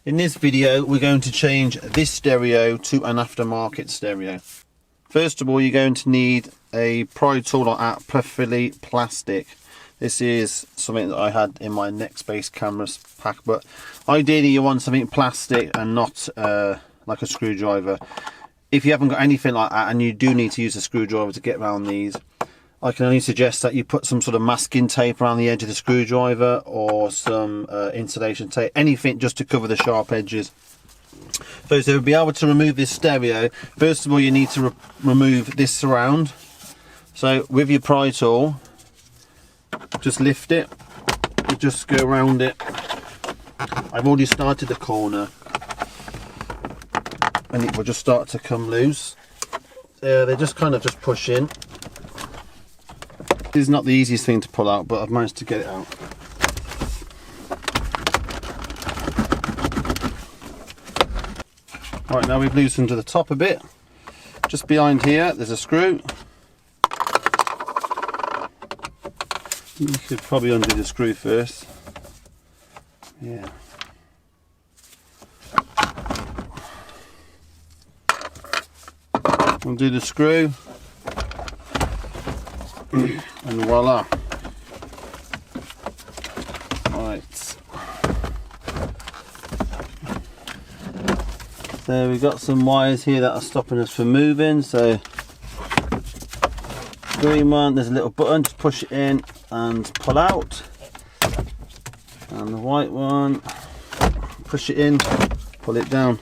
In this video we're going to change this stereo to an aftermarket stereo. First of all, you're going to need a pry tool like that, preferably plastic. This is something that I had in my neck-based cameras pack, but ideally you want something plastic and not like a screwdriver. If you haven't got anything like that and you do need to use a screwdriver to get around these, I can only suggest that you put some sort of masking tape around the edge of the screwdriver or some insulation tape, anything just to cover the sharp edges. So to be able to remove this stereo, first of all you need to remove this surround. So with your pry tool, just lift it, you just go around it. I've already started the corner and it will just start to come loose. They just kind of just push in. This is not the easiest thing to pull out, but I've managed to get it out. Right, now we've loosened to the top a bit. Just behind here there's a screw. You could probably undo the screw first. Yeah. Undo the screw. And voila. Right. So we've got some wires here that are stopping us from moving. So green one, there's a little button, just push it in and pull out. And the white one, push it in, pull it down.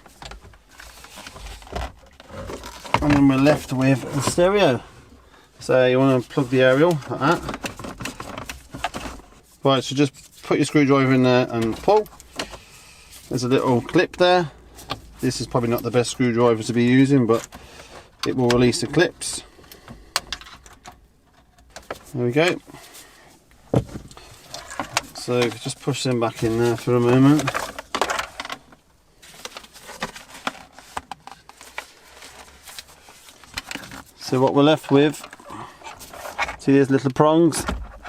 And then we're left with the stereo. So you want to plug the aerial like that. Right, so just put your screwdriver in there and pull. There's a little clip there. This is probably not the best screwdriver to be using, but it will release the clips. There we go. So just push them back in there for a moment. So what we're left with, see these little prongs,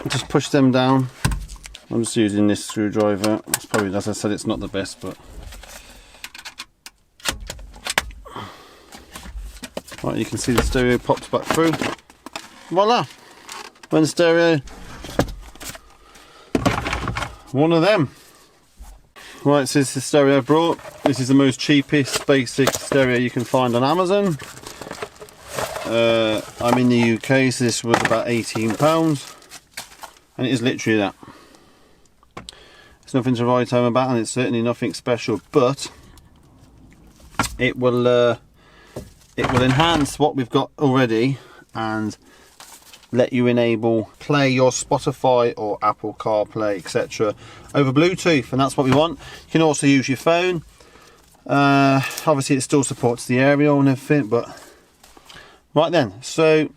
just push them down. I'm just using this screwdriver. It's probably, as I said, it's not the best, but right, you can see the stereo pops back through. Voila! One stereo, one of them. Right, so this is the stereo I brought. This is the most cheapest basic stereo you can find on Amazon. I'm in the UK, so this was about £18, and it is literally that. There's nothing to write home about, and it's certainly nothing special, but it will enhance what we've got already and let you enable play your Spotify or Apple CarPlay, etc. over Bluetooth, and that's what we want. You can also use your phone. Obviously it still supports the aerial and everything, but right then, so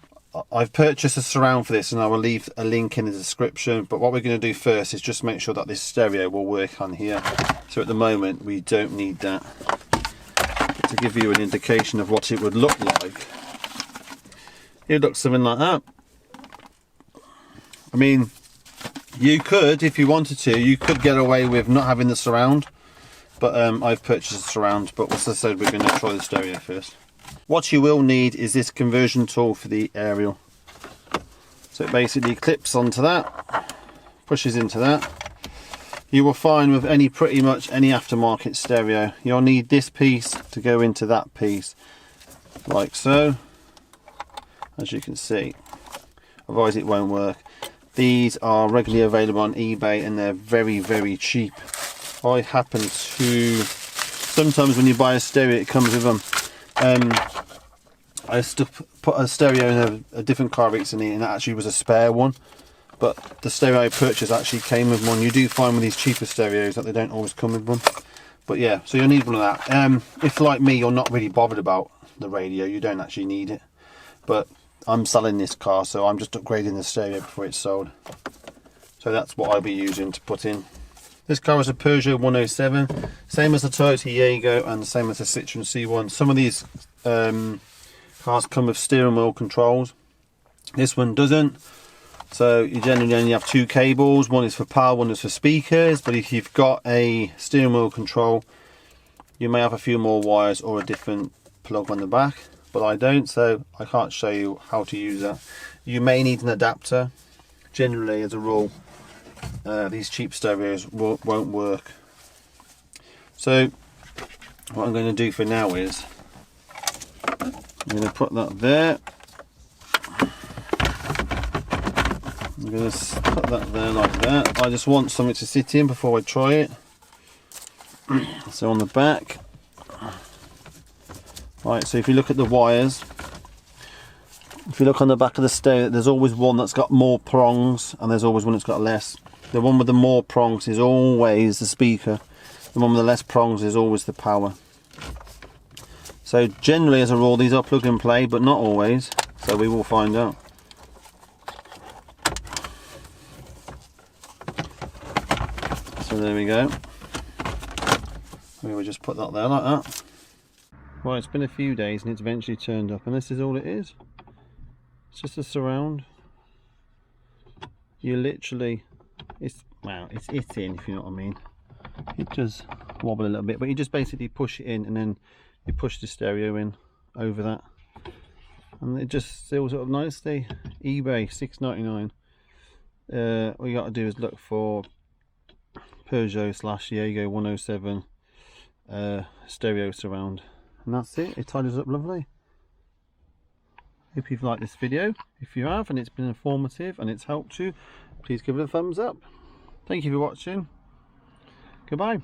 I've purchased a surround for this and I will leave a link in the description, but what we're going to do first is just make sure that this stereo will work on here. So at the moment we don't need that. But to give you an indication of what it would look like, it looks something like that. I mean, you could, if you wanted to, you could get away with not having the surround, but I've purchased a surround. But as I said, we're going to try the stereo first. What you will need is this conversion tool for the aerial. So it basically clips onto that, pushes into that. You will find with pretty much any aftermarket stereo, you'll need this piece to go into that piece, like so, as you can see. Otherwise it won't work. These are regularly available on eBay and they're very, very cheap. I happen to, sometimes when you buy a stereo it comes with them. I used to put a stereo in a different car recently and that actually was a spare one. But the stereo I purchased actually came with one. You do find with these cheaper stereos that they don't always come with one. But yeah, so you'll need one of that. If like me you're not really bothered about the radio, you don't actually need it. But I'm selling this car, so I'm just upgrading the stereo before it's sold. So that's what I'll be using to put in. This car is a Peugeot 107, same as the Toyota Aygo and the same as the Citroen C1. Some of these cars come with steering wheel controls. This one doesn't. So you generally only have two cables. One is for power, one is for speakers. But if you've got a steering wheel control, You may have a few more wires or a different plug on the back, but I don't, so I can't show you how to use that. You may need an adapter. Generally, as a rule, these cheap stereos won't work. So what I'm going to do for now is I'm going to put that there. I'm going to put that there like that. I just want something to sit in before I try it. So on the back, right, so if you look at the wires, if you look on the back of the stereo, there's always one that's got more prongs and there's always one that's got less. The one with the more prongs is always the speaker. The one with the less prongs is always the power. So generally, as a rule, these are plug and play, but not always. So we will find out. So there we go. We will just put that there like that. Well, it's been a few days and it's eventually turned up, and this is all it is. It's just a surround. You literally, it's in, if you know what I mean. It does wobble a little bit, but you just basically push it in and then you push the stereo in over that, and it just seals it up nicely. eBay, $6.99. All you got to do is look for Peugeot / Aygo 107 stereo surround, and that's it. It tidies up lovely. Hope you've liked this video. If you have and it's been informative and it's helped you, please give it a thumbs up. Thank you for watching. Goodbye.